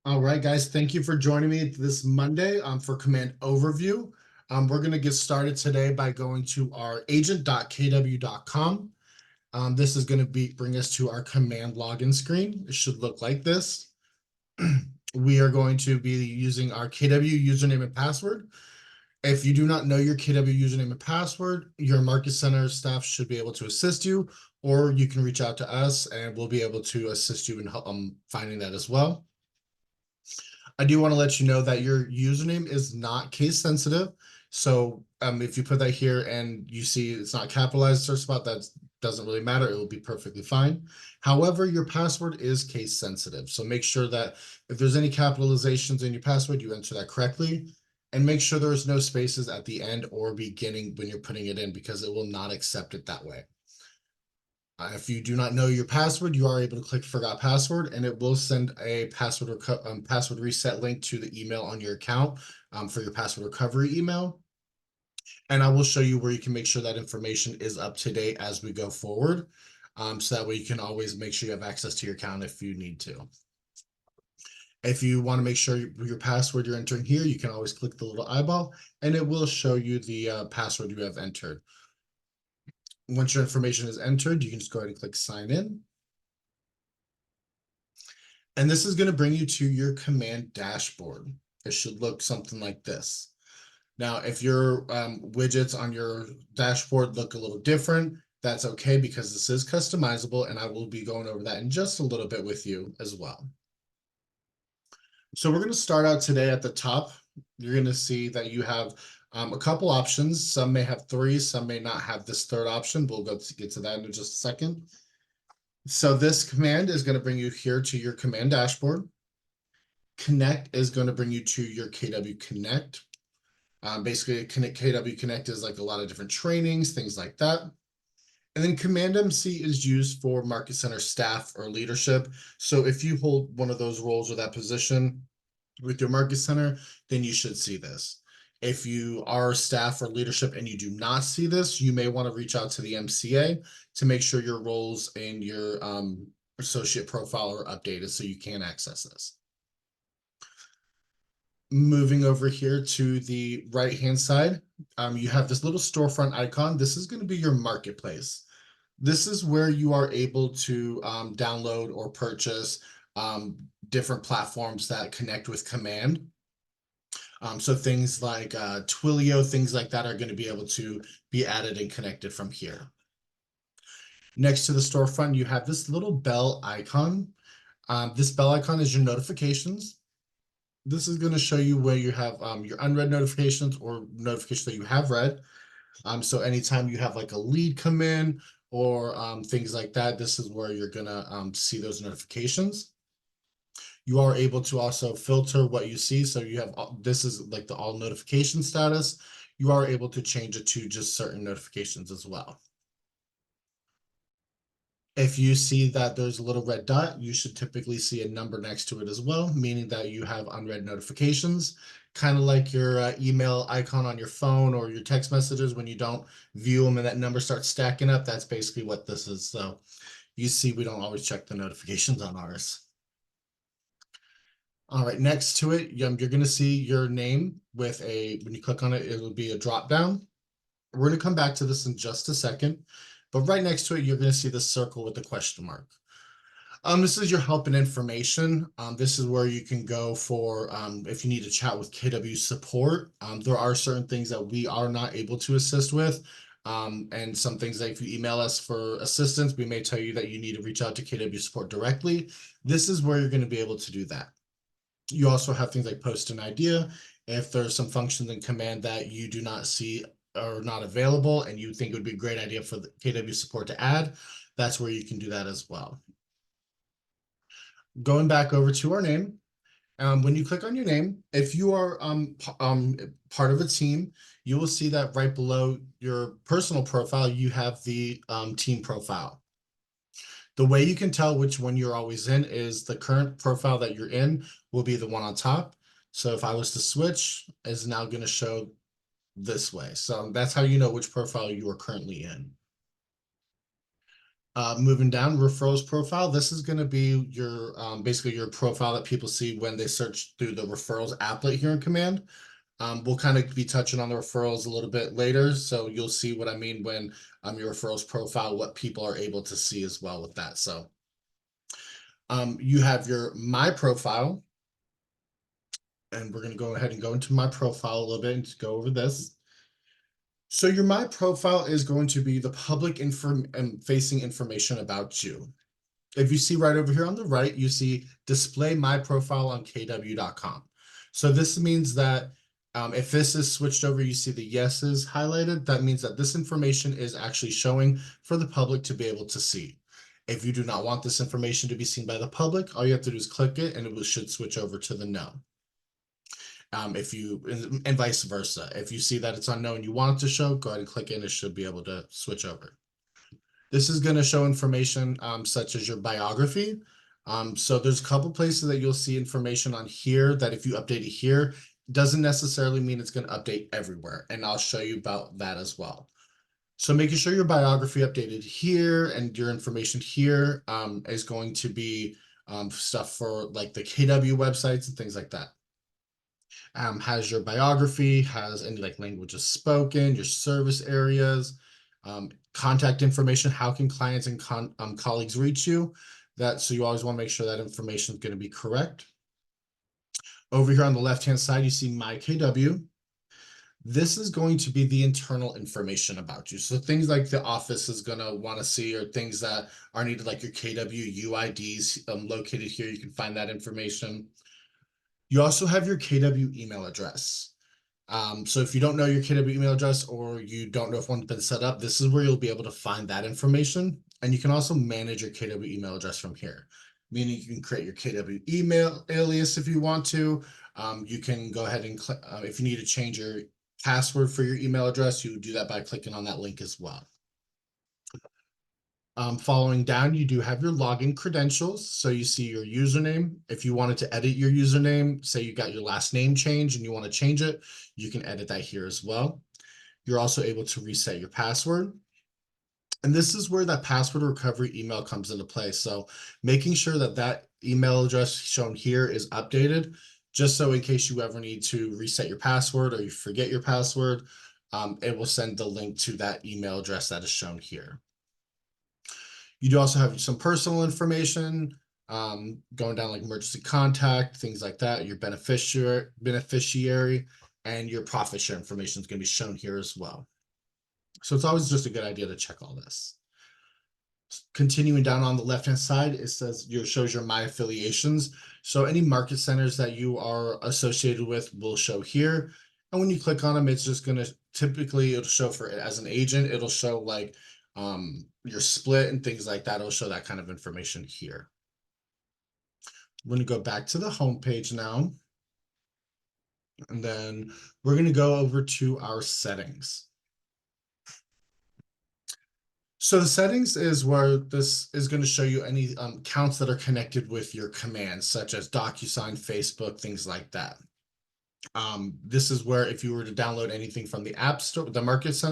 All right, guys, thank you for joining me this Monday for Command Overview. We're going to get started today by going to our agent.kw.com. This is going to bring us to our command login screen. It should look like this. We are going to be using our KW username and password. If you do not know your KW username and password, your Market Center staff should be able to assist you, or you can reach out to us and we'll be able to assist you in finding that as well. I do want to let you know that your username is not case sensitive. So if you put that here and you see it's not capitalized or spot, that doesn't really matter. It will be perfectly fine. However, your password is case sensitive. So make sure that if there's any capitalizations in your password, you enter that correctly. And make sure there's no spaces at the end or beginning when you're putting it in, because it will not accept it that way. If you do not know your password, you are able to click Forgot Password, and it will send a password reset link to the email on your account for your password recovery email. And I will show you where you can make sure that information is up to date as we go forward. So that way you can always make sure you have access to your account if you need to. If you want to make sure your password you're entering here, you can always click the little eyeball and it will show you the password you have entered. Once your information is entered, you can just go ahead and click sign in. And this is going to bring you to your command dashboard. It should look something like this. Now, if your widgets on your dashboard look a little different, that's okay, because this is customizable, and I will be going over that in just a little bit with you as well. So we're going to start out today at the top. You're going to see that you have a couple options. Some may have three, some may not have this third option. We'll get to that in just a second. So this command is going to bring you here to your command dashboard. Connect is going to bring you to your KW Connect. Basically, KW Connect is like a lot of different trainings, things like that. And then Command MC is used for Market Center staff or leadership. So if you hold one of those roles or that position with your Market Center, then you should see this. If you are staff or leadership and you do not see this, you may want to reach out to the MCA to make sure your roles in your associate profile are updated so you can access this. Moving over here to the right-hand side, you have this little storefront icon. This is going to be your marketplace. This is where you are able to download or purchase different platforms that connect with Command. So things like Twilio, things like that are going to be able to be added and connected from here. Next to the storefront, you have this little bell icon. This bell icon is your notifications. This is going to show you where you have your unread notifications or notifications that you have read. So anytime you have like a lead come in or things like that, this is where you're going to see those notifications. You are able to also filter what you see. So you have, this is like the all notification status. You are able to change it to just certain notifications as well. If you see that there's a little red dot, you should typically see a number next to it as well, meaning that you have unread notifications, kind of like your email icon on your phone or your text messages. When you don't view them and that number starts stacking up, that's basically what this is. So you see, we don't always check the notifications on ours. All right, next to it, you're going to see your name with when you click on it, it will be a drop down. We're going to come back to this in just a second. But right next to it, you're going to see the circle with the question mark. This is your help and information. This is where you can go for if you need to chat with KW support. There are certain things that we are not able to assist with. And some things that if you email us for assistance, we may tell you that you need to reach out to KW support directly. This is where you're going to be able to do that. You also have things like post an idea. If there's some functions in Command that you do not see or not available and you think it would be a great idea for the KW support to add, that's where you can do that as well. Going back over to our name, when you click on your name, if you are part of a team, you will see that right below your personal profile, you have the team profile. The way you can tell which one you're always in is the current profile that you're in will be the one on top. So if I was to switch, it's now going to show this way. So that's how you know which profile you are currently in. Moving down, referrals profile. This is going to be your basically your profile that people see when they search through the referrals applet here in Command. We'll kind of be touching on the referrals a little bit later, so you'll see what I mean when your referrals profile, what people are able to see as well with that. So you have your My Profile, and we're going to go ahead and go into My Profile a little bit and just go over this. So your My Profile is going to be the public facing information about you. If you see right over here on the right, you see display my profile on KW.com. So this means that if this is switched over, you see the yeses highlighted. That means that this information is actually showing for the public to be able to see. If you do not want this information to be seen by the public, all you have to do is click it and it should switch over to the no. And vice versa. If you see that it's unknown, you want it to show, go ahead and click it and it should be able to switch over. This is going to show information such as your biography. So there's a couple places that you'll see information on here that if you update it here, doesn't necessarily mean it's going to update everywhere. And I'll show you about that as well. So making sure your biography updated here and your information here is going to be stuff for like the KW websites and things like that. Has your biography, has any like languages spoken, your service areas, contact information, how can clients and colleagues reach you? So you always want to make sure that information is going to be correct. Over here on the left-hand side, you see My KW. This is going to be the internal information about you. So things like the office is going to want to see, or things that are needed, like your KW UIDs located here. You can find that information. You also have your KW email address. So if you don't know your KW email address, or you don't know if one's been set up, this is where you'll be able to find that information. And you can also manage your KW email address from here, meaning you can create your KW email alias if you want to. You can go ahead and if you need to change your password for your email address, you would do that by clicking on that link as well. Following down, you do have your login credentials. So you see your username. If you wanted to edit your username, say you got your last name changed and you want to change it, you can edit that here as well. You're also able to reset your password. And this is where that password recovery email comes into play. So making sure that that email address shown here is updated, just so in case you ever need to reset your password or you forget your password, it will send the link to that email address that is shown here. You do also have some personal information, going down like emergency contact, things like that, your beneficiary, and your profit share information is going to be shown here as well. So it's always just a good idea to check all this. Continuing down on the left-hand side, it says shows your My Affiliations. So any market centers that you are associated with will show here. And when you click on them, it's just going to typically, it'll show for as an agent, it'll show like your split and things like that. It'll show that kind of information here. I'm going to go back to the home page now. And then we're going to go over to our settings. So the settings is where this is going to show you any accounts that are connected with your commands, such as DocuSign, Facebook, things like that. This is where if you were to download anything from the App Store, the Marketplace,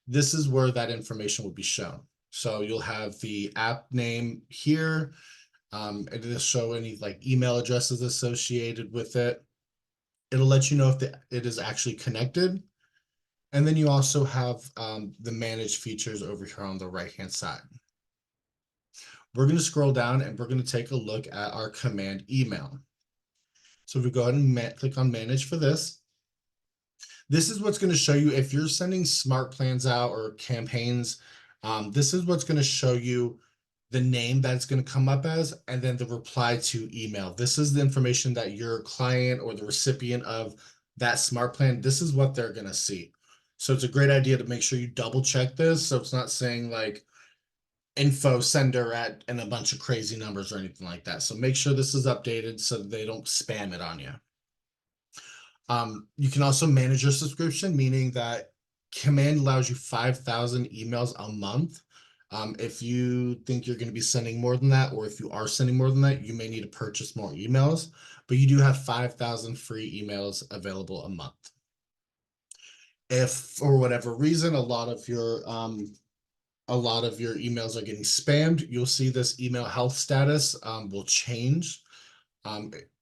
this is where that information will be shown. So you'll have the app name here. It'll show any like email addresses associated with it. It'll let you know if it is actually connected. And then you also have the manage features over here on the right-hand side. We're going to scroll down and we're going to take a look at our command email. So if we go ahead and click on manage for this, this is what's going to show you if you're sending smart plans out or campaigns. This is what's going to show you the name that's going to come up as, and then the reply to email. This is the information that your client or the recipient of that smart plan, this is what they're going to see. So it's a great idea to make sure you double check this. So it's not saying like info sender and a bunch of crazy numbers or anything like that. So make sure this is updated so that they don't spam it on you. You can also manage your subscription, meaning that command allows you 5,000 emails a month. If you think you're going to be sending more than that, or if you are sending more than that, you may need to purchase more emails, but you do have 5,000 free emails available a month. If for whatever reason, a lot of your a lot of your emails are getting spammed, you'll see this email health status will change.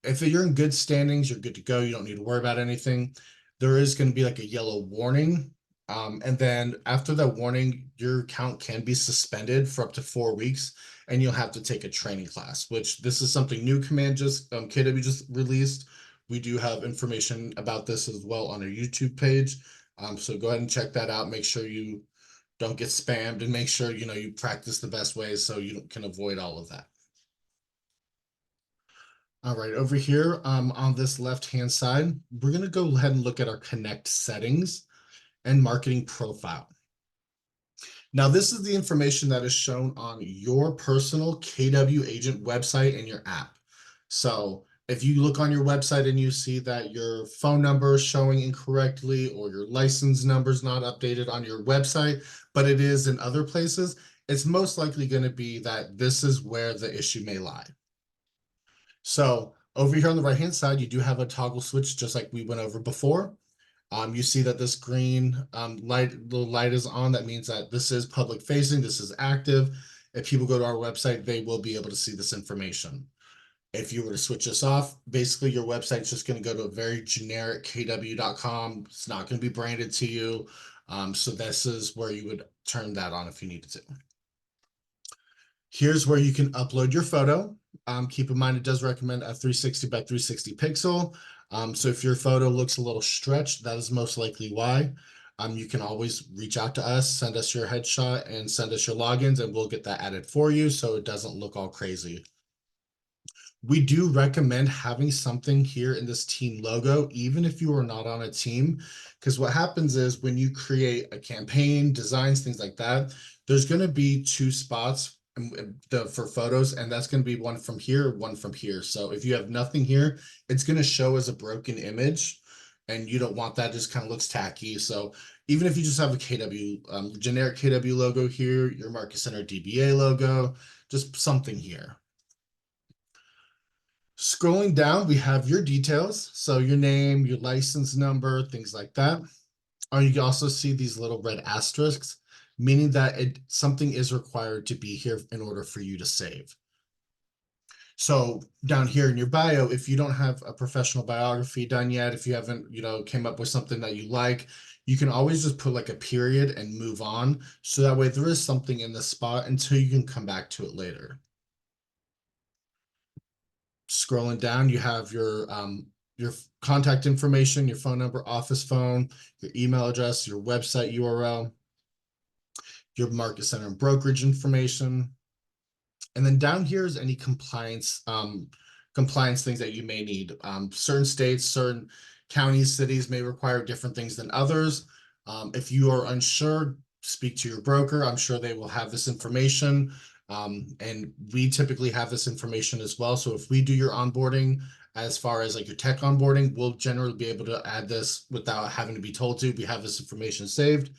If you're in good standings, you're good to go. You don't need to worry about anything. There is going to be like a yellow warning. And then after that warning, your account can be suspended for up to 4 weeks, and you'll have to take a training class, which this is something new Command just KW just released. We do have information about this as well on our YouTube page. So go ahead and check that out. Make sure you don't get spammed, and make sure you practice the best ways so you can avoid all of that. All right, over here on this left-hand side, we're going to go ahead and look at our Connect settings and marketing profile. Now, this is the information that is shown on your personal KW agent website and your app. So if you look on your website and you see that your phone number is showing incorrectly, or your license number is not updated on your website, but it is in other places, it's most likely going to be that this is where the issue may lie. So over here on the right-hand side, you do have a toggle switch, just like we went over before. You see that this green little light is on. That means that this is public facing, this is active. If people go to our website, they will be able to see this information. If you were to switch this off, basically your website's just going to go to a very generic kw.com. It's not going to be branded to you. So this is where you would turn that on if you needed to. Here's where you can upload your photo. Keep in mind, it does recommend a 360 by 360 pixel. So if your photo looks a little stretched, that is most likely why. You can always reach out to us, send us your headshot, and send us your logins, and we'll get that added for you so it doesn't look all crazy. We do recommend having something here in this team logo, even if you are not on a team, because what happens is when you create a campaign, designs, things like that, there's going to be two spots for photos, and that's going to be one from here, one from here. So if you have nothing here, it's going to show as a broken image, and you don't want that. It just kind of looks tacky. So even if you just have a KW, generic KW logo here, your Market Center DBA logo, just something here. Scrolling down, we have your details. So your name, your license number, things like that. You can also see these little red asterisks, meaning that something is required to be here in order for you to save. So down here in your bio, if you don't have a professional biography done yet, if you haven't, came up with something that you like, you can always just put like a period and move on. So that way there is something in the spot until you can come back to it later. Scrolling down, you have your contact information, your phone number, office phone, your email address, your website URL, your market center and brokerage information. And then down here is any compliance things that you may need. Certain states, certain counties, cities may require different things than others. If you are unsure, speak to your broker. I'm sure they will have this information. And we typically have this information as well. So if we do your onboarding, as far as like your tech onboarding, we'll generally be able to add this without having to be told to. We have this information saved.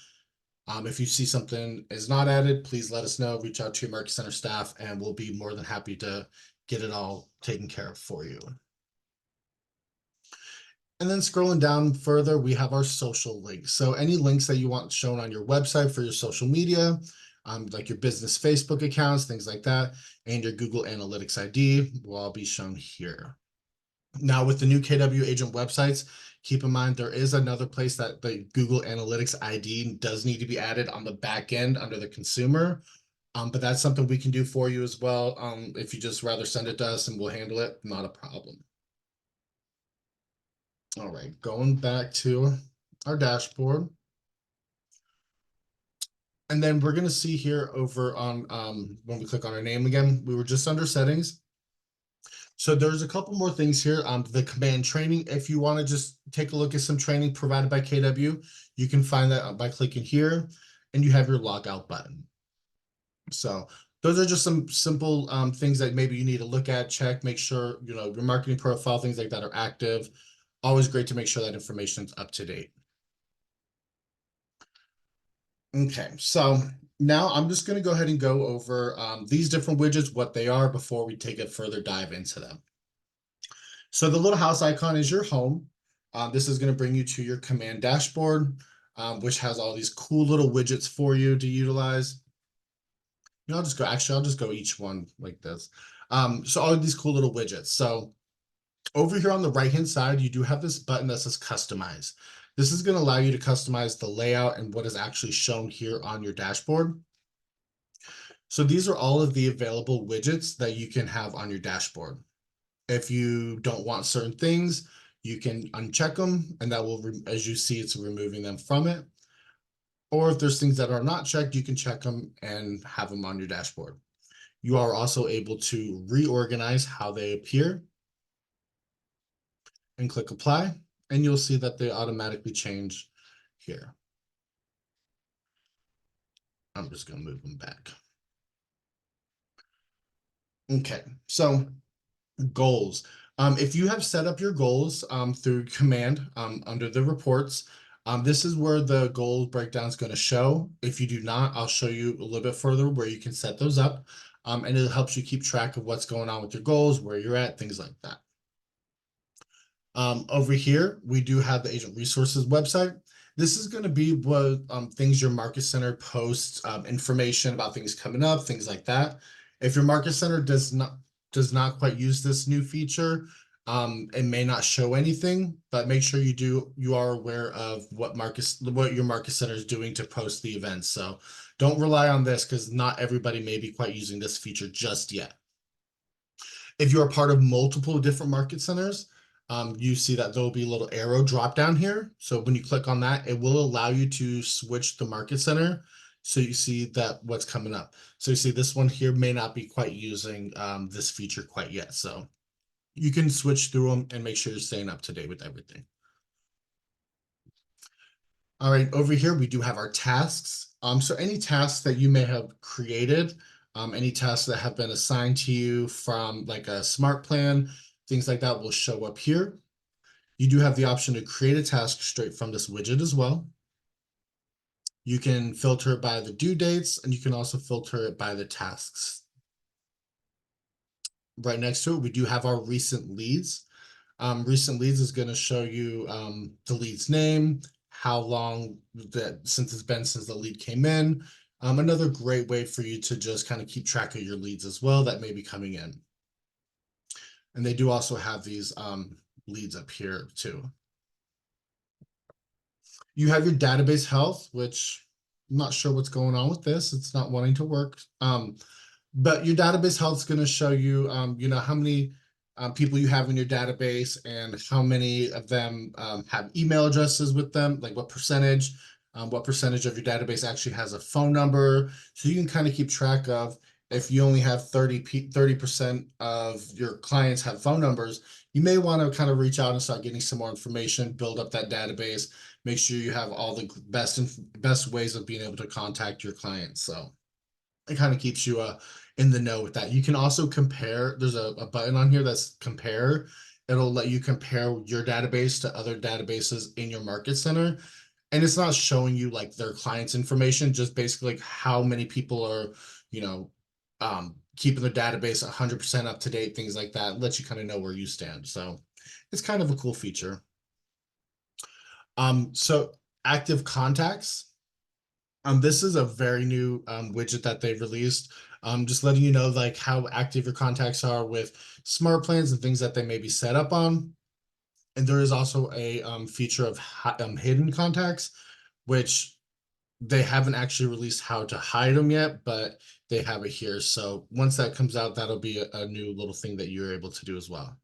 If you see something is not added, please let us know. Reach out to your Market Center staff, and we'll be more than happy to get it all taken care of for you. And then scrolling down further, we have our social links. So any links that you want shown on your website for your social media, like your business Facebook accounts, things like that, and your Google Analytics ID will all be shown here. Now, with the new KW agent websites, keep in mind there is another place that the Google Analytics ID does need to be added on the back end under the consumer. But that's something we can do for you as well. If you just rather send it to us and we'll handle it, not a problem. All right, going back to our dashboard. And then we're going to see here over on when we click on our name again, we were just under settings. So there's a couple more things here. The command training, if you want to just take a look at some training provided by KW, you can find that by clicking here, and you have your logout button. So those are just some simple things that maybe you need to look at, check, make sure, your marketing profile, things like that are active. Always great to make sure that information is up to date. Okay, so now I'm just going to go ahead and go over these different widgets, what they are, before we take a further dive into them. So the little house icon is your home. This is going to bring you to your command dashboard, which has all these cool little widgets for you to utilize. I'll just go, actually, I'll just go each one like this. So all of these cool little widgets. So over here on the right-hand side, you do have this button that says customize. This is going to allow you to customize the layout and what is actually shown here on your dashboard. So these are all of the available widgets that you can have on your dashboard. If you don't want certain things, you can uncheck them, and that will, as you see, it's removing them from it. Or if there's things that are not checked, you can check them and have them on your dashboard. You are also able to reorganize how they appear and click apply, and you'll see that they automatically change here. I'm just going to move them back. Okay, so goals. If you have set up your goals through command under the reports, this is where the goal breakdown is going to show. If you do not, I'll show you a little bit further where you can set those up, and it helps you keep track of what's going on with your goals, where you're at, things like that. Over here, we do have the agent resources website. This is going to be what things your market center posts, information about things coming up, things like that. If your market center does not quite use this new feature, it may not show anything, but make sure you are aware of what your market center is doing to post the events. So don't rely on this because not everybody may be quite using this feature just yet. If you're a part of multiple different market centers, you see that there'll be a little arrow drop down here. So when you click on that, it will allow you to switch the market center. So you see that what's coming up. So you see this one here may not be quite using this feature quite yet. So you can switch through them and make sure you're staying up to date with everything. All right, over here, we do have our tasks. So any tasks that you may have created, any tasks that have been assigned to you from like a smart plan, things like that will show up here. You do have the option to create a task straight from this widget as well. You can filter it by the due dates, and you can also filter it by the tasks. Right next to it, we do have our recent leads. Recent leads is going to show you the lead's name, how long since it's been since the lead came in. Another great way for you to just kind of keep track of your leads as well that may be coming in. And they do also have these leads up here too. You have your database health, which I'm not sure what's going on with this. It's not wanting to work. But your database health is going to show you, how many people you have in your database and how many of them have email addresses with them, like what percentage of your database actually has a phone number. So you can kind of keep track of if you only have 30% of your clients have phone numbers, you may want to kind of reach out and start getting some more information, build up that database, make sure you have all the best ways of being able to contact your clients. So it kind of keeps you in the know with that. You can also compare. There's a button on here that's compare. It'll let you compare your database to other databases in your market center. And it's not showing you like their clients' information, just basically like how many people are, keeping their database 100% up to date, things like that. Lets you kind of know where you stand. So it's kind of a cool feature. So active contacts. This is a very new widget that they've released. Just letting you know like how active your contacts are with smart plans and things that they may be set up on. And there is also a feature of hidden contacts, which they haven't actually released how to hide them yet, but they have it here. So once that comes out, that'll be a new little thing that you're able to do as well.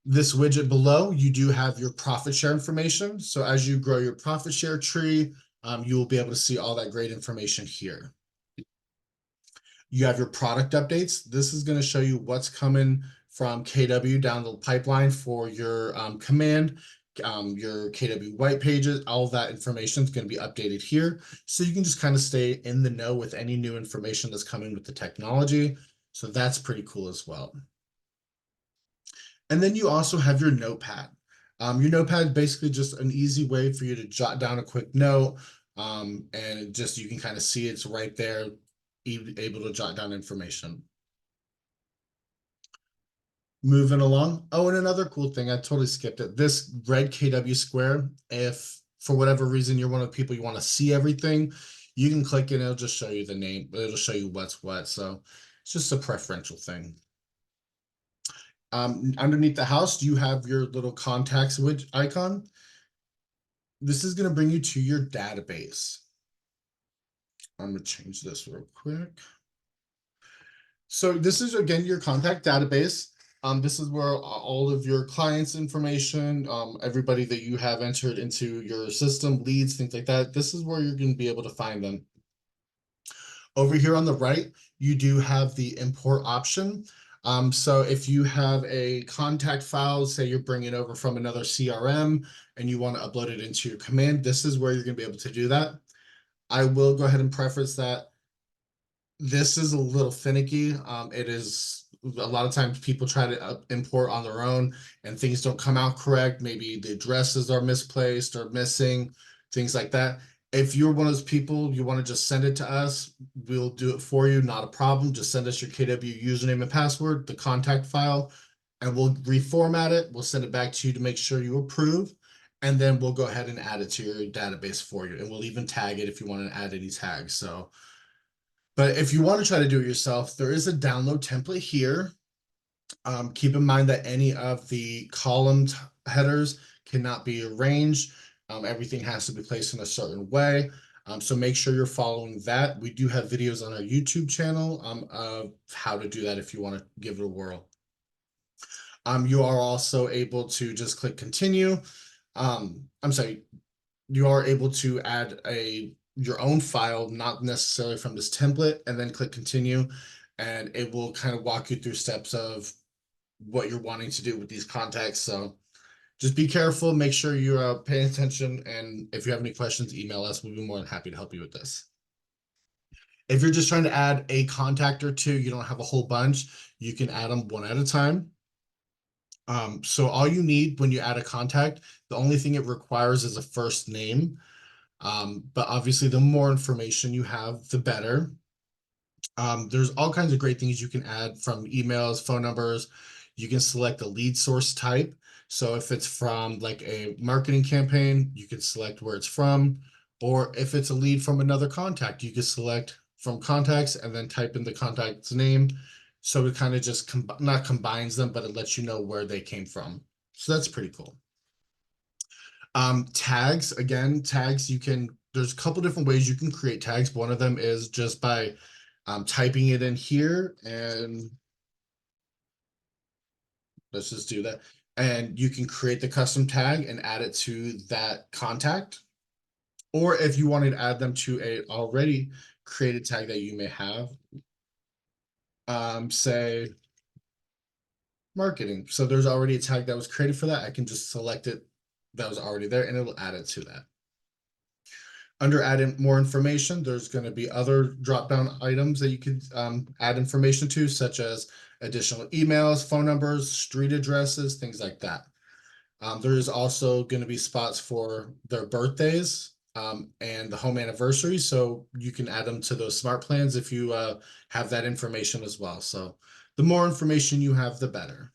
This widget below, you do have your profit share information. So as you grow your profit share tree, you will be able to see all that great information here. You have your product updates. This is going to show you what's coming from KW down the pipeline for your command, your KW white pages. All of that information is going to be updated here. So you can just kind of stay in the know with any new information that's coming with the technology. So that's pretty cool as well. And then you also have your notepad. Your notepad is basically just an easy way for you to jot down a quick note. And just you can kind of see it's right there, able to jot down information. Moving along. Oh, and another cool thing, I totally skipped it. This red KW square, if for whatever reason you're one of the people you want to see everything, You can click it, it'll just show you the name, it'll show you what's what. So it's just a preferential thing. Underneath the house, you have your little contacts widget icon. This is going to bring you to your database. I'm going to change this real quick. So this is, again, your contact database. This is where all of your clients' information, everybody that you have entered into your system, leads, things like that. This is where you're going to be able to find them. Over here on the right, you do have the import option. So if you have a contact file, say you're bringing over from another CRM and you want to upload it into your command, this is where you're going to be able to do that. I will go ahead and preface that this is a little finicky. It is a lot of times people try to import on their own and things don't come out correct. Maybe the addresses are misplaced or missing, things like that. If you're one of those people, you want to just send it to us, we'll do it for you, not a problem. Just send us your KW username and password, the contact file, and we'll reformat it. We'll send it back to you to make sure you approve, and then we'll go ahead and add it to your database for you. And we'll even tag it if you want to add any tags. So, but if you want to try to do it yourself, there is a download template here. Keep in mind that any of the column headers cannot be arranged. Everything has to be placed in a certain way. So make sure you're following that. We do have videos on our YouTube channel of how to do that if you want to give it a whirl. You are also able to just click continue. I'm sorry, you are able to add your own file, not necessarily from this template, and then click continue, and it will kind of walk you through steps of what you're wanting to do with these contacts. So just be careful, make sure you're paying attention, and if you have any questions, email us. We'll be more than happy to help you with this. If you're just trying to add a contact or two, you don't have a whole bunch, you can add them one at a time. So all you need when you add a contact, the only thing it requires is a first name. But obviously the more information you have, the better. There's all kinds of great things you can add, from emails, phone numbers. You can select a lead source type. So if it's from like a marketing campaign, you can select where it's from. Or if it's a lead from another contact, you can select from contacts and then type in the contact's name. So it kind of just not combines them, but it lets you know where they came from. So that's pretty cool. Tags, again, tags, there's a couple different ways you can create tags. One of them is just by typing it in here, and let's just do that. And you can create the custom tag and add it to that contact. Or if you wanted to add them to a already created tag that you may have, say marketing. So there's already a tag that was created for that. I can just select it that was already there and it'll add it to that. Under add more information, there's going to be other drop-down items that you could add information to, such as additional emails, phone numbers, street addresses, things like that. There is also going to be spots for their birthdays and the home anniversary, so you can add them to those smart plans if you have that information as well. So the more information you have, the better.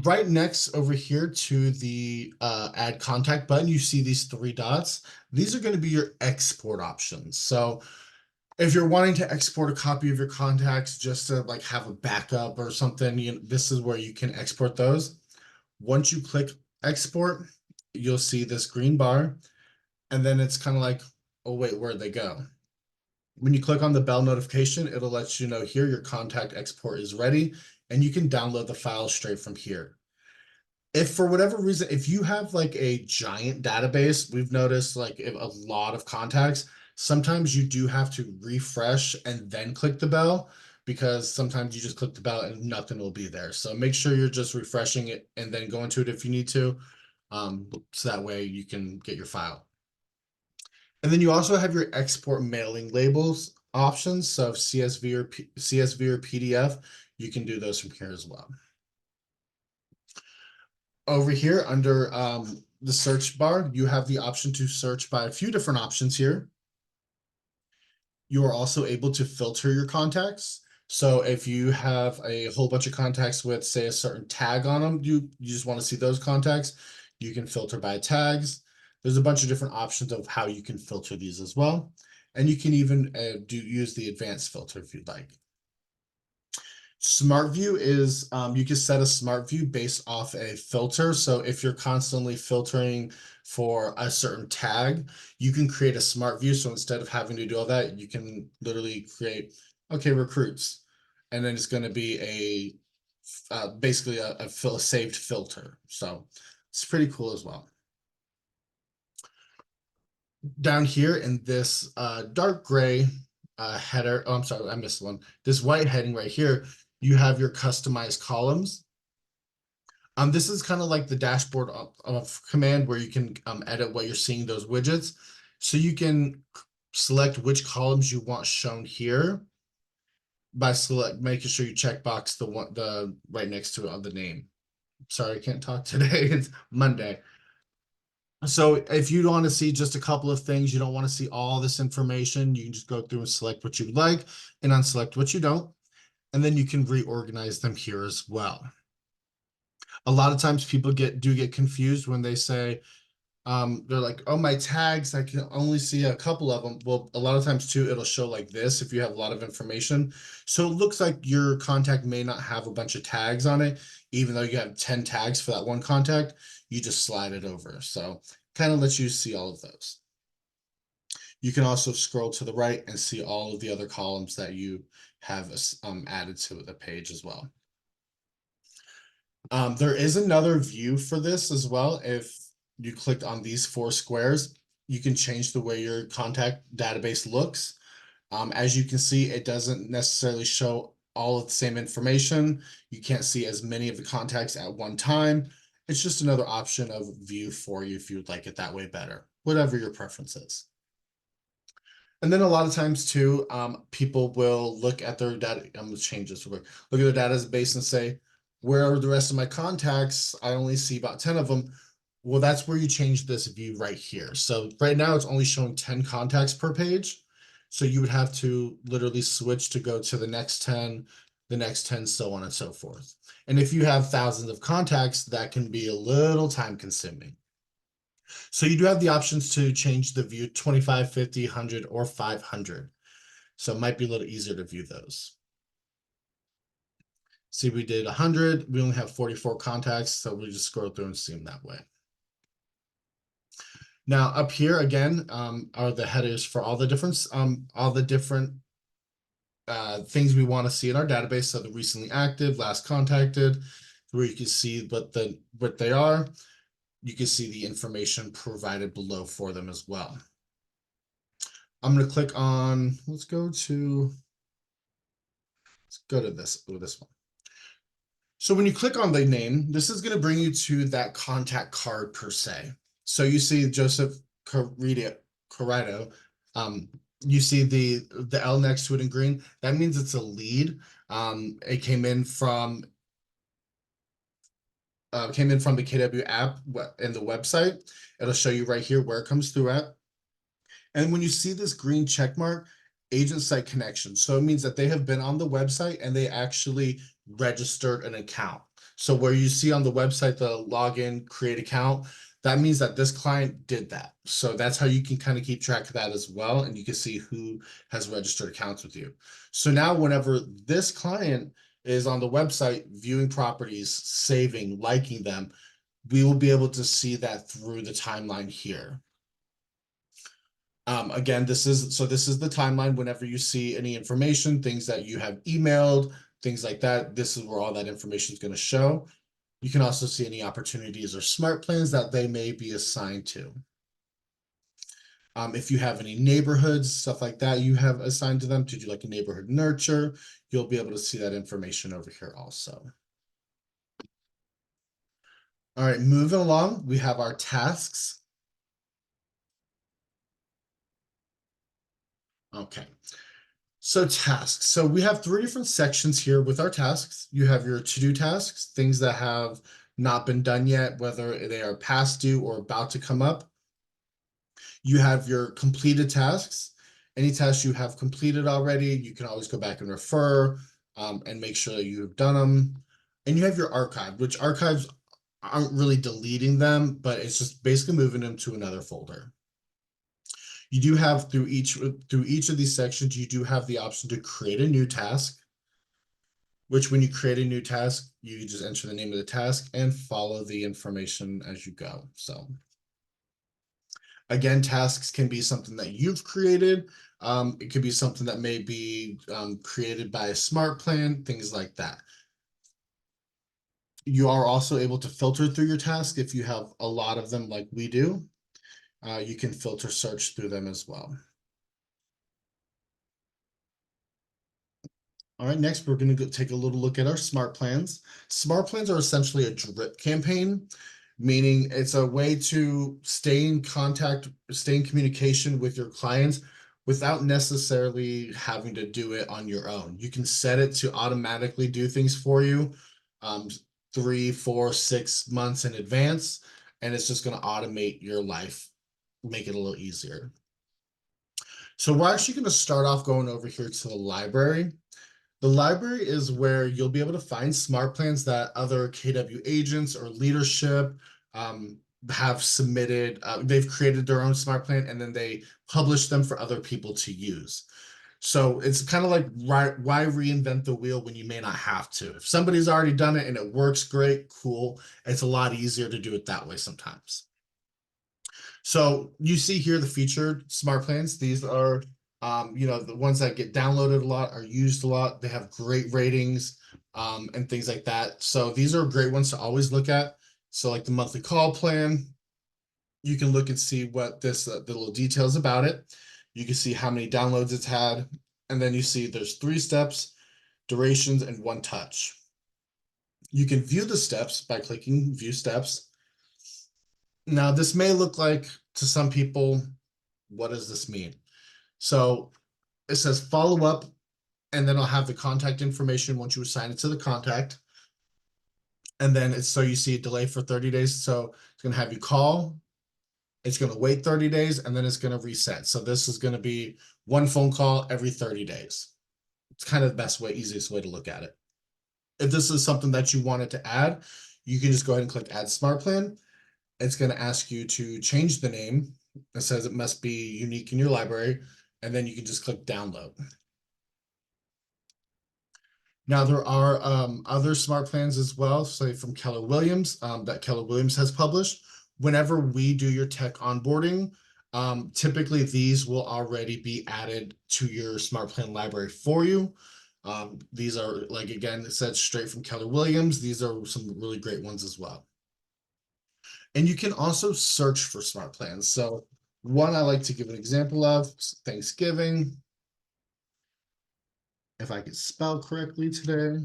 Right next over here to the add contact button, you see these three dots. These are going to be your export options. So if you're wanting to export a copy of your contacts just to like have a backup or something, this is where you can export those. Once you click export, you'll see this green bar, and then it's kind of like, oh wait, where'd they go? When you click on the bell notification, it'll let you know here your contact export is ready, and you can download the file straight from here. If for whatever reason, if you have like a giant database, we've noticed like a lot of contacts, sometimes you do have to refresh and then click the bell, because sometimes you just click the bell and nothing will be there. So make sure you're just refreshing it and then go into it if you need to, so that way you can get your file. And then you also have your export mailing labels options. So if CSV or PDF, you can do those from here as well. Over here under the search bar, you have the option to search by a few different options here. You are also able to filter your contacts. So if you have a whole bunch of contacts with, say, a certain tag on them, you just want to see those contacts, you can filter by tags. There's a bunch of different options of how you can filter these as well. And you can even use the advanced filter if you'd like. Smart view is you can set a smart view based off a filter. So if you're constantly filtering for a certain tag, you can create a smart view. So instead of having to do all that, you can literally create, okay, recruits. And then it's going to be basically a saved filter. So it's pretty cool as well. Down here in this dark gray header, oh, I'm sorry, I missed one. This white heading right here, you have your customized columns. This is kind of like the dashboard of command where you can edit what you're seeing those widgets. So you can select which columns you want shown here by making sure you checkbox the right next to it on the name. Sorry, I can't talk today. It's Monday. So if you want to see just a couple of things, you don't want to see all this information, you can just go through and select what you would like and unselect what you don't. And then you can reorganize them here as well. A lot of times people do get confused when they say, they're like, oh, my tags, I can only see a couple of them. Well, a lot of times too, it'll show like this if you have a lot of information. So it looks like your contact may not have a bunch of tags on it, even though you have 10 tags for that one contact, you just slide it over. So kind of lets you see all of those. You can also scroll to the right and see all of the other columns that you have added to the page as well. There is another view for this as well. If you clicked on these 4 squares, you can change the way your contact database looks. As you can see, it doesn't necessarily show all of the same information. You can't see as many of the contacts at one time. It's just another option of view for you if you would like it that way better, whatever your preference is. And then a lot of times too, people will look at their data. I'm going to change this real quick. Look at their database and say, where are the rest of my contacts? I only see about 10 of them. Well, that's where you change this view right here. So right now it's only showing 10 contacts per page. So you would have to literally switch to go to the next 10, the next 10, so on and so forth. And if you have thousands of contacts, that can be a little time consuming. So you do have the options to change the view 25, 50, 100, or 500. So it might be a little easier to view those. See, we did 100. We only have 44 contacts, so we just scroll through and see them that way. Now up here again are the headers for all the different things we want to see in our database. So the recently active, last contacted, where you can see what they are. You can see the information provided below for them as well. I'm going to click on, let's go to this one. So when you click on the name, this is going to bring you to that contact card per se. So you see Joseph Corrado. You see the L next to it in green. That means it's a lead. It came in from the KW app and the website. It'll show you right here where it comes through at. And when you see this green check mark, agent site connection. So it means that they have been on the website and they actually registered an account. So where you see on the website, the login, create account, that means that this client did that. So that's how you can kind of keep track of that as well. And you can see who has registered accounts with you. So now whenever this client is on the website, viewing properties, saving, liking them, we will be able to see that through the timeline here. Again, this is the timeline. Whenever you see any information, things that you have emailed, things like that, this is where all that information is going to show. You can also see any opportunities or smart plans that they may be assigned to. If you have any neighborhoods, stuff like that, you have assigned to them to do like a neighborhood nurture, you'll be able to see that information over here also. All right, moving along, we have our tasks. Okay, so tasks. So we have 3 different sections here with our tasks. You have your to-do tasks, things that have not been done yet, whether they are past due or about to come up. You have your completed tasks. Any tasks you have completed already, you can always go back and refer and make sure that you've done them. And you have your archive, which archives aren't really deleting them, but it's just basically moving them to another folder. You do have through each of these sections, you do have the option to create a new task, which when you create a new task, you just enter the name of the task and follow the information as you go. So again, tasks can be something that you've created. It could be something that may be created by a smart plan, things like that. You are also able to filter through your task if you have a lot of them like we do. You can filter search through them as well. All right, next we're going to take a little look at our smart plans. Smart plans are essentially a drip campaign, meaning it's a way to stay in contact, stay in communication with your clients without necessarily having to do it on your own. You can set it to automatically do things for you 3, 4, 6 months in advance, and it's just going to automate your life, make it a little easier. So we're actually going to start off going over here to the library. The library is where you'll be able to find smart plans that other KW agents or leadership have submitted. They've created their own smart plan and then they publish them for other people to use. So it's kind of like, why reinvent the wheel when you may not have to? If somebody's already done it and it works great, cool. It's a lot easier to do it that way sometimes. So you see here the featured smart plans. These are the ones that get downloaded a lot, are used a lot. They have great ratings and things like that. So these are great ones to always look at. So like the monthly call plan, you can look and see what the little details about it. You can see how many downloads it's had. And then you see there's 3 steps, durations, and 1 touch. You can view the steps by clicking view steps. Now, this may look like to some people, what does this mean? So it says follow up, and then I'll have the contact information once you assign it to the contact. And then it's so you see a delay for 30 days. So it's going to have you call, it's going to wait 30 days, and then it's going to reset. So this is going to be 1 phone call every 30 days. It's kind of the best way, easiest way to look at it. If this is something that you wanted to add, you can just go ahead and click add smart plan. It's going to ask you to change the name. It says it must be unique in your library, and then you can just click download. Now there are other smart plans as well, say from Keller Williams, that Keller Williams has published. Whenever we do your tech onboarding, typically these will already be added to your smart plan library for you. These are, like, again, it says straight from Keller Williams. These are some really great ones as well. And you can also search for smart plans. So one I like to give an example of, Thanksgiving. If I could spell correctly today.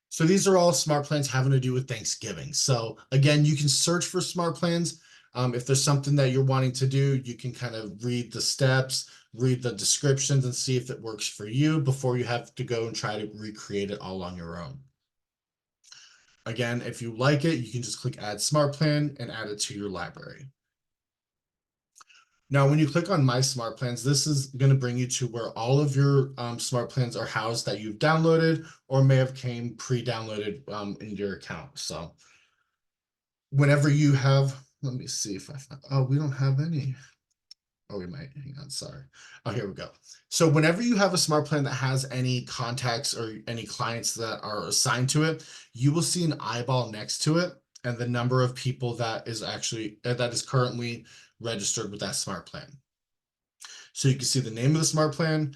So these are all smart plans having to do with Thanksgiving. So again, you can search for smart plans. If there's something that you're wanting to do, you can kind of read the steps, read the descriptions, and see if it works for you before you have to go and try to recreate it all on your own. Again, if you like it, you can just click add smart plan and add it to your library. Now, when you click on My Smart Plans, this is going to bring you to where all of your smart plans are housed that you've downloaded or may have came pre-downloaded in your account. So whenever you have, let me see if I found, oh, we don't have any. Oh, we might, hang on, sorry. Oh, here we go. So whenever you have a smart plan that has any contacts or any clients that are assigned to it, you will see an eyeball next to it and the number of people that is currently registered with that smart plan. So you can see the name of the smart plan,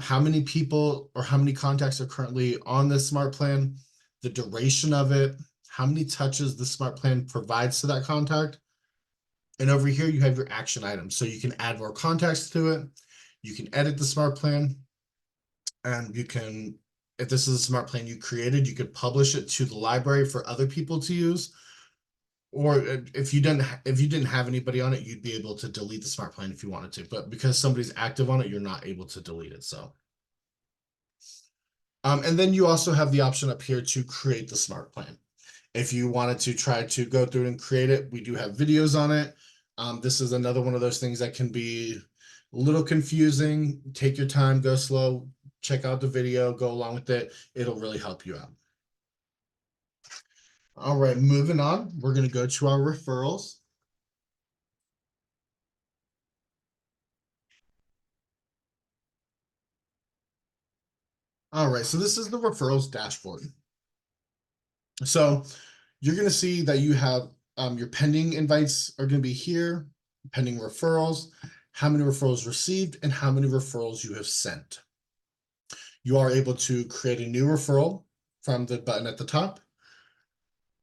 how many people or how many contacts are currently on this smart plan, the duration of it, how many touches the smart plan provides to that contact. And over here, you have your action items. So you can add more contacts to it. You can edit the smart plan. And you can, if this is a smart plan you created, you could publish it to the library for other people to use. Or if you didn't have anybody on it, you'd be able to delete the smart plan if you wanted to. But because somebody's active on it, you're not able to delete it. So, and then you also have the option up here to create the smart plan. If you wanted to try to go through and create it, we do have videos on it. This is another one of those things that can be a little confusing. Take your time, go slow, check out the video, go along with it. It'll really help you out. All right, moving on, we're going to go to our referrals. All right, so this is the referrals dashboard. So you're going to see that you have your pending invites are going to be here, pending referrals, how many referrals received, and how many referrals you have sent. You are able to create a new referral from the button at the top.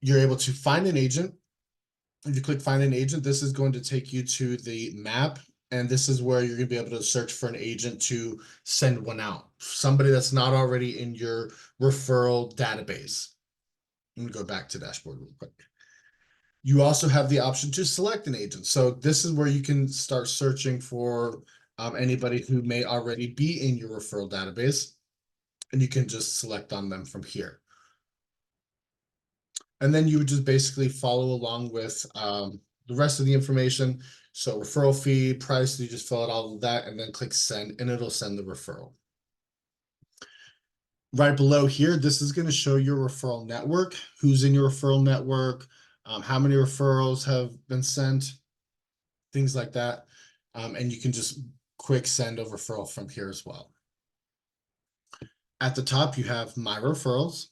You're able to find an agent. If you click find an agent, this is going to take you to the map, and this is where you're going to be able to search for an agent to send one out. Somebody that's not already in your referral database. Let me go back to dashboard real quick. You also have the option to select an agent. So this is where you can start searching for anybody who may already be in your referral database, and you can just select on them from here. And then you would just basically follow along with the rest of the information. So referral fee, price, you just fill out all of that and then click send, and it'll send the referral. Right below here, this is going to show your referral network, who's in your referral network, how many referrals have been sent, things like that. And you can just quick send a referral from here as well. At the top, you have my referrals.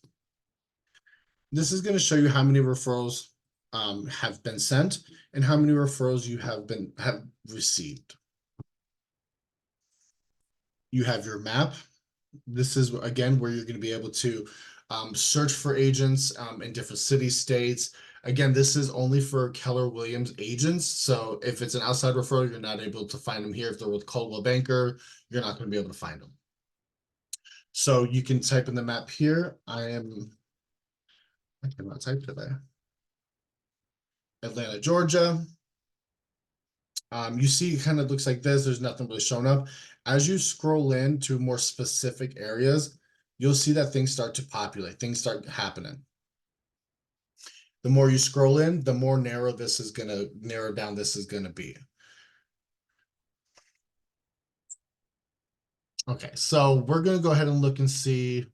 This is going to show you how many referrals have been sent and how many referrals you have received. You have your map. This is again where you're going to be able to search for agents in different cities, states. Again, this is only for Keller Williams agents. So if it's an outside referral, you're not able to find them here. If they're with Coldwell Banker, you're not going to be able to find them. So you can type in the map here. I cannot type today. Atlanta, Georgia. You see it kind of looks like this. There's nothing really showing up. As you scroll in to more specific areas, you'll see that things start to populate. Things start happening. The more you scroll in, the more narrow down this is going to be. Okay, so we're going to go ahead and look and see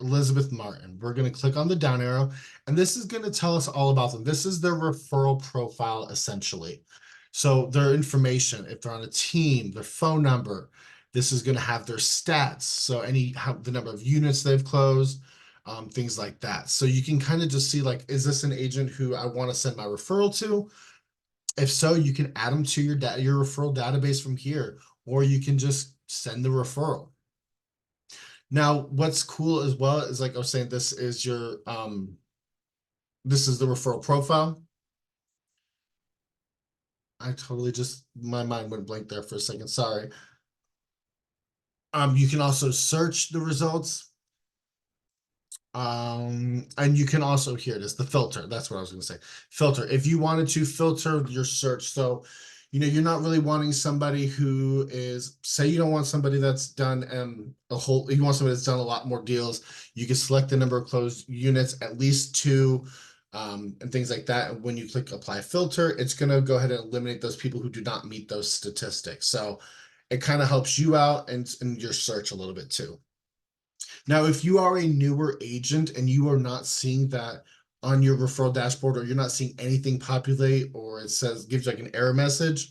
Elizabeth Martin. We're going to click on the down arrow, and this is going to tell us all about them. This is their referral profile, essentially. So their information, if they're on a team, their phone number, this is going to have their stats. So the number of units they've closed, things like that. So you can kind of just see, like, is this an agent who I want to send my referral to? If so, you can add them to your referral database from here, or you can just send the referral. Now, what's cool as well is, like I was saying, this is the referral profile. I totally my mind went blank there for a second. Sorry. You can also search the results. And you can also, here it is, the filter. That's what I was going to say. Filter. If you wanted to filter your search, so you're not really wanting somebody who is, say you don't want somebody that's done you want somebody that's done a lot more deals. You can select the number of closed units, at least 2, and things like that. And when you click apply filter, it's going to go ahead and eliminate those people who do not meet those statistics. So it kind of helps you out and in your search a little bit too. Now, if you are a newer agent and you are not seeing that on your referral dashboard, or you're not seeing anything populate, or it gives like an error message,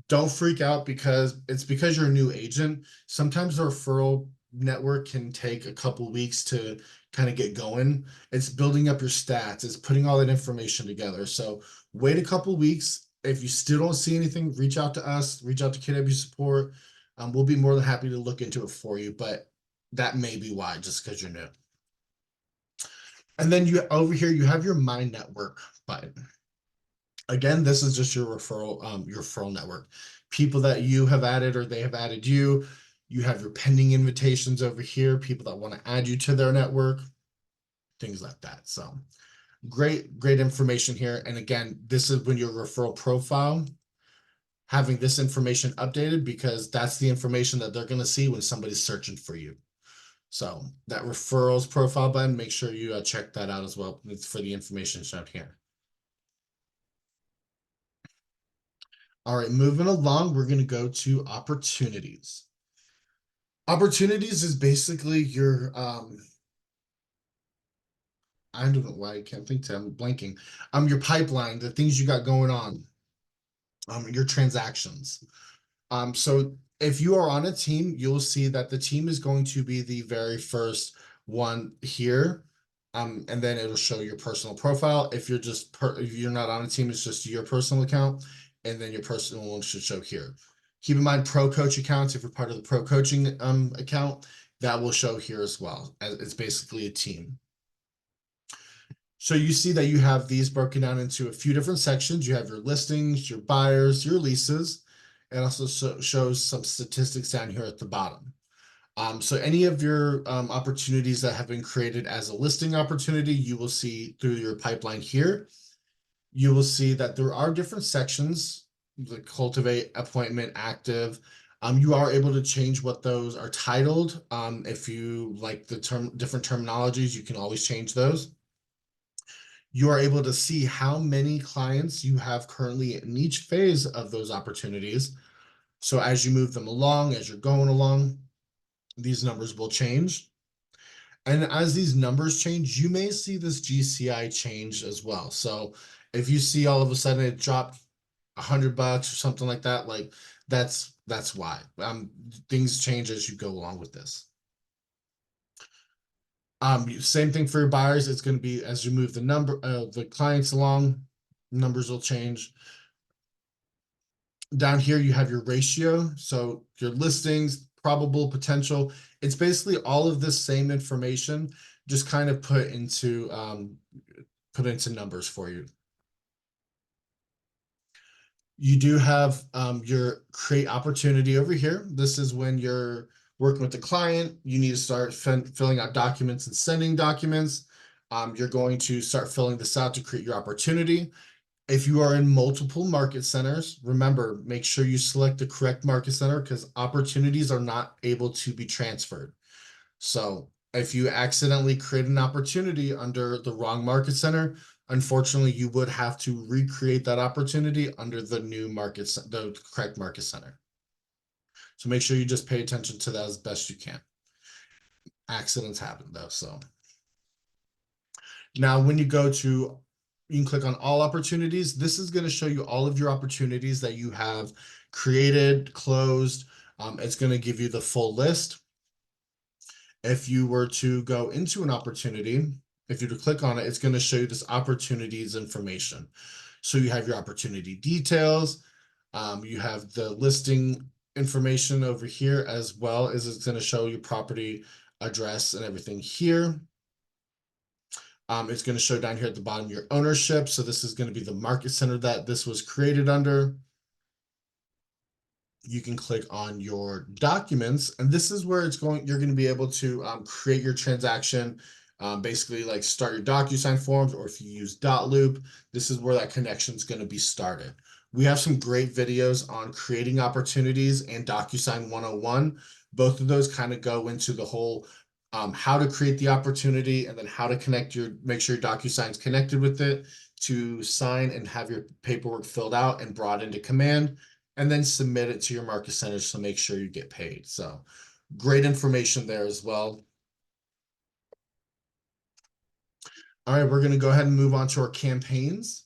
don't freak out, because you're a new agent. Sometimes the referral network can take a couple weeks to kind of get going. It's building up your stats. It's putting all that information together. So wait a couple weeks. If you still don't see anything, reach out to us, reach out to KW support. We'll be more than happy to look into it for you, but that may be why, just because you're new. And then over here, you have your My Network button. Again, this is just your referral network. People that you have added or they have added you. You have your pending invitations over here, people that want to add you to their network, things like that. So great information here. And again, this is when your referral profile, having this information updated, because that's the information that they're going to see when somebody's searching for you. So that referrals profile button, make sure you check that out as well for the information shown here. All right, moving along, we're going to go to opportunities. Opportunities is basically your I don't know why I can't think to, I'm blanking. Your pipeline, the things you got going on, your transactions. So if you are on a team, you'll see that the team is going to be the very first one here. And then it'll show your personal profile. If you're if you're not on a team, it's just your personal account, and then your personal one should show here. Keep in mind pro coach accounts, if you're part of the pro coaching account, that will show here as well. It's basically a team. So you see that you have these broken down into a few different sections. You have your listings, your buyers, your leases. It also shows some statistics down here at the bottom. So any of your opportunities that have been created as a listing opportunity, you will see through your pipeline here. You will see that there are different sections, the cultivate, appointment, active. You are able to change what those are titled. If you like the different terminologies, you can always change those. You are able to see how many clients you have currently in each phase of those opportunities. So as you move them along, as you're going along, these numbers will change. And as these numbers change, you may see this GCI change as well. So if you see all of a sudden it dropped $100 or something like that, like that's why. Things change as you go along with this. Same thing for your buyers. It's going to be as you move the clients along, numbers will change. Down here, you have your ratio. So your listings, probable, potential. It's basically all of this same information, just kind of put into numbers for you. You do have your create opportunity over here. This is when you're working with the client. You need to start filling out documents and sending documents. You're going to start filling this out to create your opportunity. If you are in multiple market centers, remember, make sure you select the correct market center because opportunities are not able to be transferred. So if you accidentally create an opportunity under the wrong market center, unfortunately, you would have to recreate that opportunity under the the correct market center. So make sure you just pay attention to that as best you can. Accidents happen though, so. Now, when you go to, you can click on all opportunities. This is going to show you all of your opportunities that you have created, closed. It's going to give you the full list. If you were to go into an opportunity, if you were to click on it, it's going to show you this opportunities information. So you have your opportunity details. You have the listing information over here, as well as it's going to show you property address and everything here. It's going to show down here at the bottom your ownership. So this is going to be the market center that this was created under. You can click on your documents, and this is where you're going to be able to create your transaction, basically like start your DocuSign forms, or if you use .loop, this is where that connection is going to be started. We have some great videos on creating opportunities and DocuSign 101. Both of those kind of go into the whole how to create the opportunity and then how to make sure your DocuSign is connected with it to sign and have your paperwork filled out and brought into command, and then submit it to your market centers to make sure you get paid. So great information there as well. All right, we're going to go ahead and move on to our campaigns.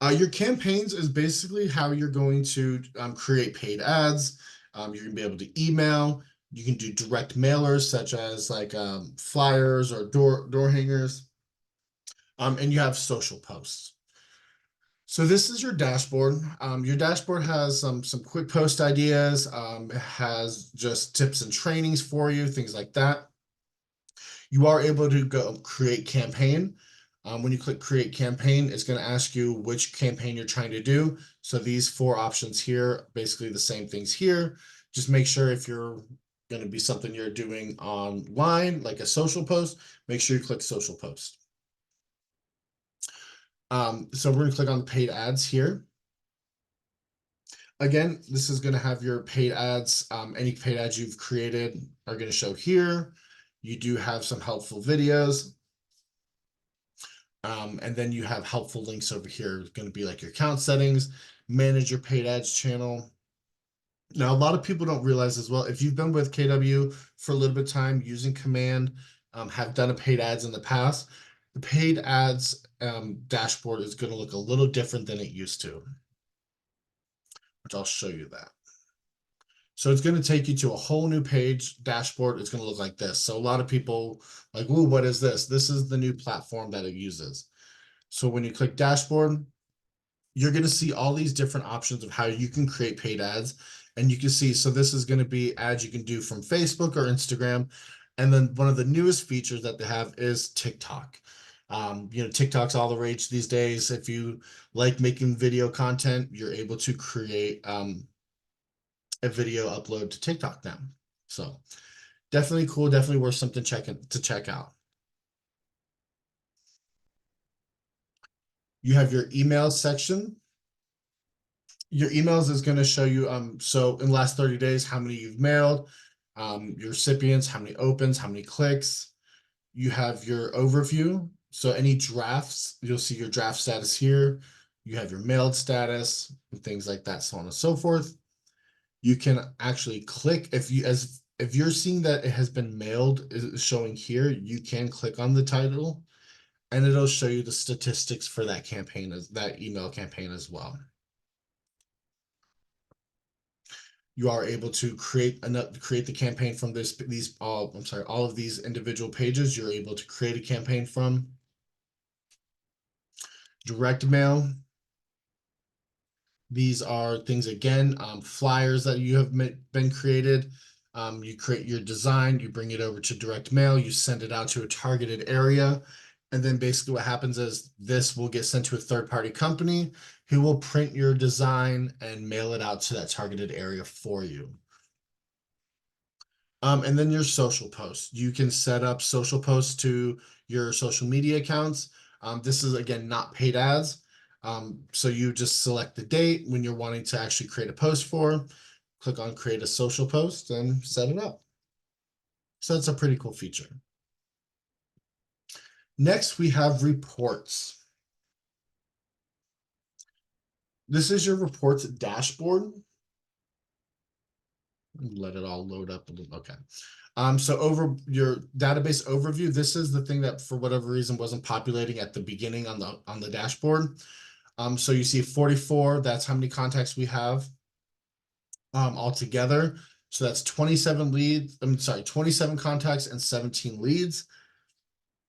Your campaigns is basically how you're going to create paid ads. You're going to be able to email. You can do direct mailers such as like flyers or door hangers. And you have social posts. So this is your dashboard. Your dashboard has some quick post ideas. It has just tips and trainings for you, things like that. You are able to go create campaign. When you click create campaign, it's going to ask you which campaign you're trying to do. So these 4 options here, basically the same things here. Just make sure if you're going to be something you're doing online, like a social post, make sure you click social post. So we're going to click on the paid ads here. Again, this is going to have your paid ads. Any paid ads you've created are going to show here. You do have some helpful videos. And then you have helpful links over here. It's going to be like your account settings, manage your paid ads channel. Now, a lot of people don't realize as well, if you've been with KW for a little bit of time using command, have done a paid ads in the past, the paid ads dashboard is going to look a little different than it used to, which I'll show you that. So it's going to take you to a whole new page dashboard. It's going to look like this. So a lot of people like, ooh, what is this? This is the new platform that it uses. So when you click dashboard, you're going to see all these different options of how you can create paid ads. And you can see, so this is going to be ads you can do from Facebook or Instagram. And then one of the newest features that they have is TikTok. TikTok's all the rage these days. If you like making video content, you're able to create a video upload to TikTok now. So definitely cool, definitely worth something to check out. You have your email section. Your emails is going to show you, so in the last 30 days, how many you've mailed, your recipients, how many opens, how many clicks. You have your overview. So any drafts, you'll see your draft status here. You have your mailed status and things like that, so on and so forth. You can actually click if you're seeing that it has been mailed is showing here, you can click on the title and it'll show you the statistics for that campaign, as that email campaign as well. You are able to create the campaign from all of these individual pages. You're able to create a campaign from direct mail. These are things, again, flyers that you have been created. You create your design, you bring it over to direct mail, you send it out to a targeted area. And then basically what happens is this will get sent to a third-party company who will print your design and mail it out to that targeted area for you. And then your social posts. You can set up social posts to your social media accounts. This is, again, not paid ads. So you just select the date when you're wanting to actually create a post for, click on create a social post and set it up. So that's a pretty cool feature. Next, we have reports. This is your reports dashboard. Let it all load up. Okay. So over your database overview, this is the thing that for whatever reason wasn't populating at the beginning on the dashboard. So you see 44, that's how many contacts we have altogether. So that's 27 leads, 27 contacts and 17 leads.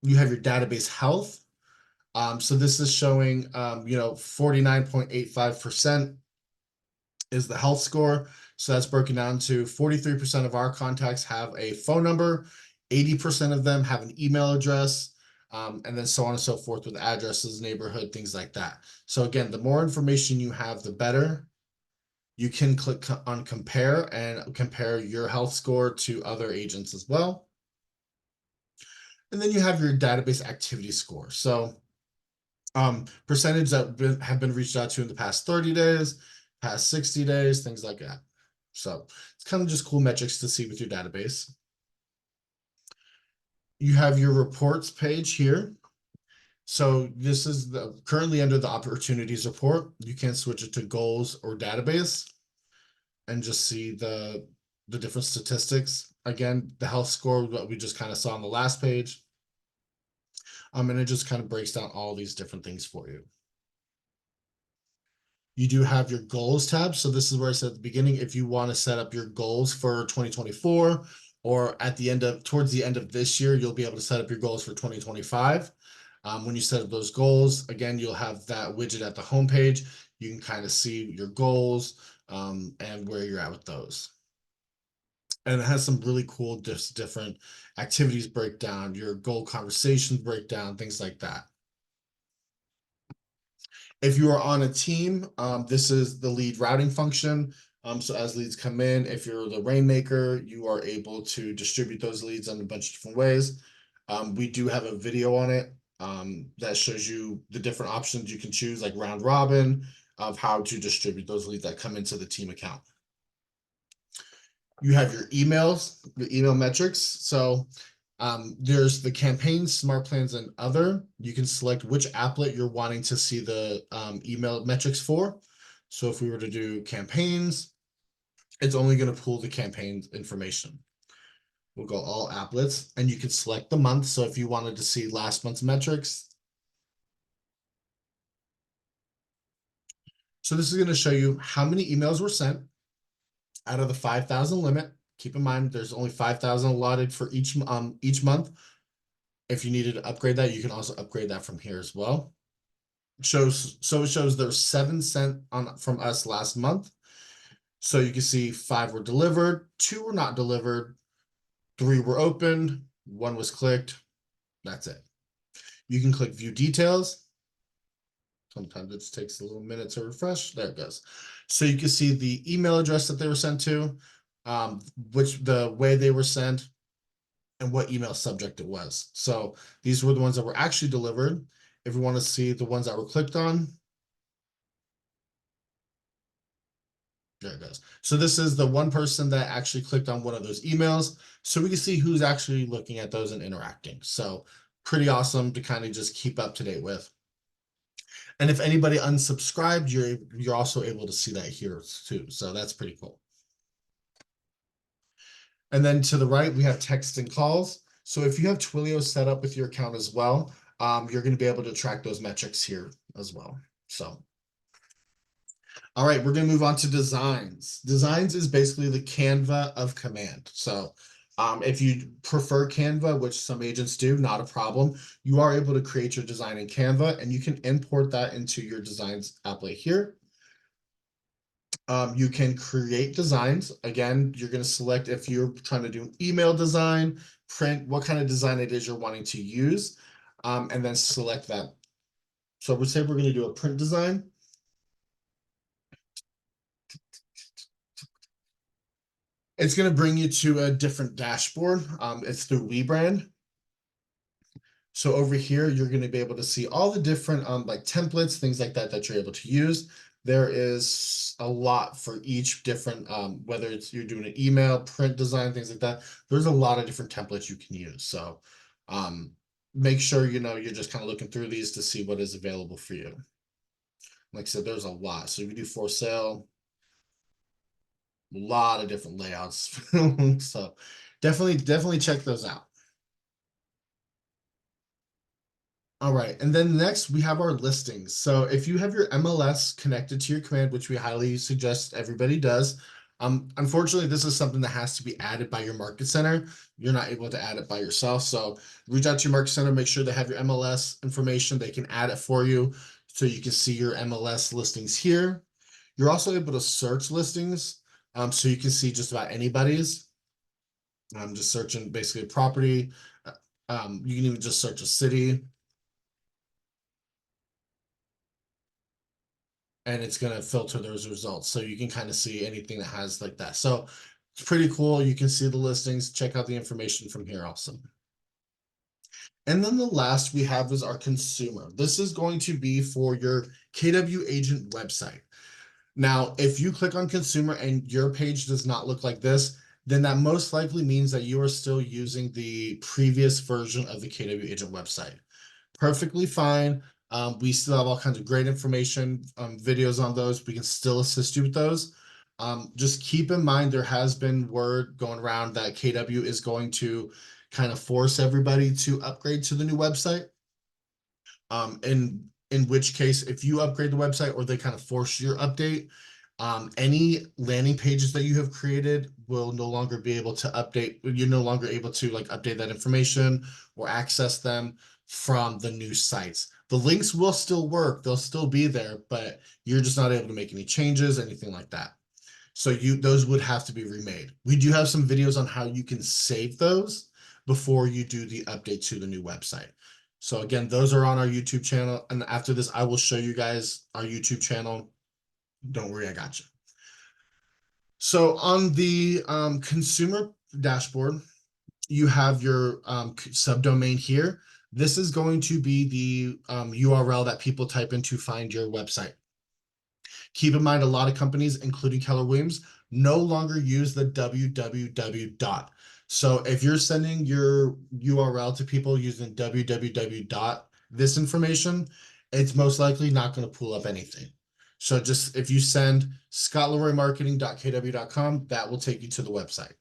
You have your database health. So this is showing, 49.85% is the health score. So that's broken down to 43% of our contacts have a phone number, 80% of them have an email address, and then so on and so forth with addresses, neighborhood, things like that. So again, the more information you have, the better. You can click on compare and compare your health score to other agents as well. And then you have your database activity score. So percentage that have been reached out to in the past 30 days, past 60 days, things like that. So it's kind of just cool metrics to see with your database. You have your reports page here. So this is currently under the opportunities report. You can switch it to goals or database and just see the different statistics. Again, the health score, what we just kind of saw on the last page. And it just kind of breaks down all these different things for you. You do have your goals tab. So this is where I said at the beginning, if you want to set up your goals for 2024, or towards the end of this year, you'll be able to set up your goals for 2025. When you set up those goals, again, you'll have that widget at the homepage. You can kind of see your goals and where you're at with those. And it has some really cool different activities breakdown, your goal conversations breakdown, things like that. If you are on a team, this is the lead routing function. So as leads come in, if you're the rainmaker, you are able to distribute those leads in a bunch of different ways. We do have a video on it that shows you the different options you can choose, like round robin, of how to distribute those leads that come into the team account. You have your emails, the email metrics. So there's the campaigns, smart plans, and other. You can select which applet you're wanting to see the email metrics for. So if we were to do campaigns, it's only going to pull the campaign information. We'll go all applets, and you can select the month. So if you wanted to see last month's metrics. So this is going to show you how many emails were sent out of the 5,000 limit. Keep in mind, there's only 5,000 allotted for each month. If you needed to upgrade that, you can also upgrade that from here as well. It shows there's 7 sent from us last month. So you can see 5 were delivered, 2 were not delivered, 3 were opened, 1 was clicked. That's it. You can click view details. Sometimes it takes a little minute to refresh. There it goes. So you can see the email address that they were sent to, which the way they were sent, and what email subject it was. So these were the ones that were actually delivered. If we want to see the ones that were clicked on, there it goes. So this is the one person that actually clicked on one of those emails. So we can see who's actually looking at those and interacting. So pretty awesome to kind of just keep up to date with. And if anybody unsubscribed, you're also able to see that here too. So that's pretty cool. And then to the right, we have text and calls. So if you have Twilio set up with your account as well, you're going to be able to track those metrics here as well. So, all right, we're going to move on to designs. Designs is basically the Canva of command. So if you prefer Canva, which some agents do, not a problem. You are able to create your design in Canva, and you can import that into your designs applet here. You can create designs. Again, you're going to select if you're trying to do an email design, print, what kind of design it is you're wanting to use, and then select that. So we'll say we're going to do a print design. It's going to bring you to a different dashboard. It's through WeBrand. So over here, you're going to be able to see all the different like templates, things like that, that you're able to use. There is a lot for each different, whether it's you're doing an email, print design, things like that. There's a lot of different templates you can use. So make sure, you're just kind of looking through these to see what is available for you. Like I said, there's a lot. So we do for sale, a lot of different layouts. So definitely check those out. All right, and then next we have our listings. So if you have your MLS connected to your command, which we highly suggest everybody does, unfortunately, this is something that has to be added by your market center. You're not able to add it by yourself. So reach out to your market center, make sure they have your MLS information. They can add it for you so you can see your MLS listings here. You're also able to search listings, so you can see just about anybody's. I'm just searching basically a property. You can even just search a city, and it's going to filter those results. So you can kind of see anything that has like that. So it's pretty cool. You can see the listings, check out the information from here also. And then the last we have is our consumer. This is going to be for your KW agent website. Now, if you click on consumer and your page does not look like this, then that most likely means that you are still using the previous version of the KW agent website. Perfectly fine. We still have all kinds of great information, videos on those. We can still assist you with those. Just keep in mind, there has been word going around that KW is going to kind of force everybody to upgrade to the new website. In which case, if you upgrade the website or they kind of force your update, any landing pages that you have created will no longer be able to update. You're no longer able to like update that information or access them from the new sites. The links will still work. They'll still be there, but you're just not able to make any changes, anything like that. So those would have to be remade. We do have some videos on how you can save those before you do the update to the new website. So again, those are on our YouTube channel. And after this, I will show you guys our YouTube channel. Don't worry, I got you. So on the consumer dashboard, you have your subdomain here. This is going to be the URL that people type in to find your website. Keep in mind, a lot of companies, including Keller Williams, no longer use the www dot. So if you're sending your URL to people using www dot this information, it's most likely not going to pull up anything. So just if you send scottleroymarketing.kw.com, that will take you to the website.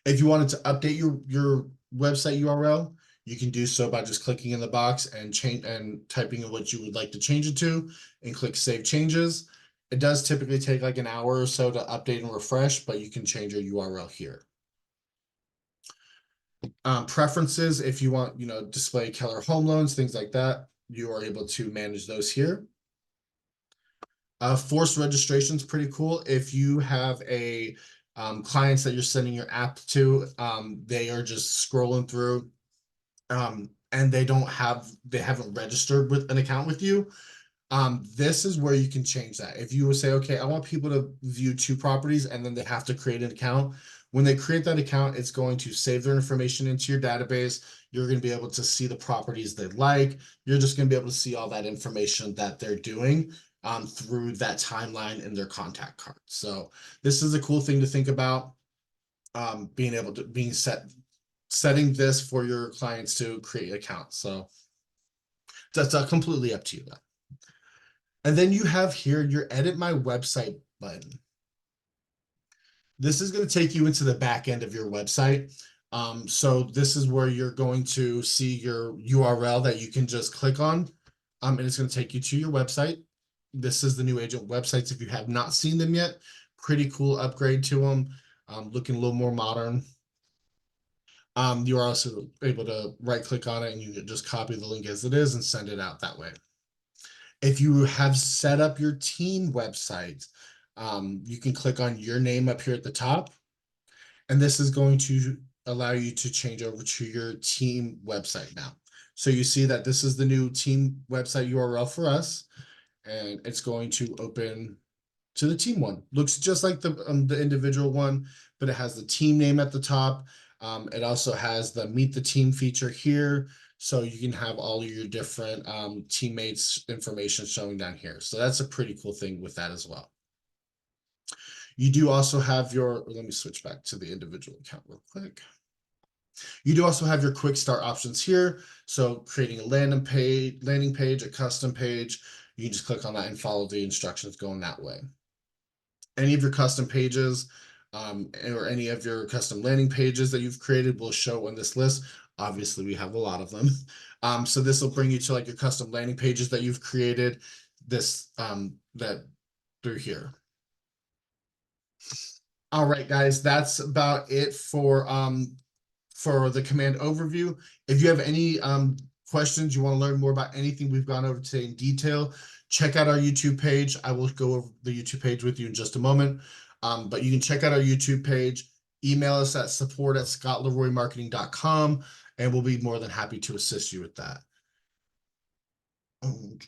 If you wanted to update your website URL, you can do so by just clicking in the box and typing in what you would like to change it to and click Save Changes. It does typically take like an hour or so to update and refresh, but you can change your URL here. Preferences, if you want, display Keller home loans, things like that, you are able to manage those here. Forced registration is pretty cool. If you have a clients that you're sending your app to, they are just scrolling through and they haven't registered with an account with you. This is where you can change that. If you would say, okay, I want people to view 2 properties and then they have to create an account. When they create that account, it's going to save their information into your database. You're going to be able to see the properties they like. You're just going to be able to see all that information that they're doing through that timeline in their contact card. So this is a cool thing to think about, setting this for your clients to create accounts. So that's completely up to you though. And then you have here your Edit My Website button. This is going to take you into the back end of your website. So this is where you're going to see your URL that you can just click on, and it's going to take you to your website. This is the new agent websites. If you have not seen them yet, pretty cool upgrade to them, looking a little more modern. You are also able to right click on it and you can just copy the link as it is and send it out that way. If you have set up your team website, you can click on your name up here at the top, and this is going to allow you to change over to your team website now. So you see that this is the new team website URL for us, and it's going to open to the team one. Looks just like the individual one, but it has the team name at the top. It also has the Meet the Team feature here, so you can have all of your different teammates information showing down here. So that's a pretty cool thing with that as well. You do also have let me switch back to the individual account real quick. You do also have your quick start options here. So creating a landing page, a custom page, you can just click on that and follow the instructions going that way. Any of your custom pages or any of your custom landing pages that you've created will show on this list. Obviously, we have a lot of them. So this will bring you to like your custom landing pages that you've created that through here. All right, guys, that's about it for the command overview. If you have any questions, you want to learn more about anything we've gone over today in detail, check out our YouTube page. I will go over the YouTube page with you in just a moment. But you can check out our YouTube page, email us at support@scottleroymarketing.com, and we'll be more than happy to assist you with that.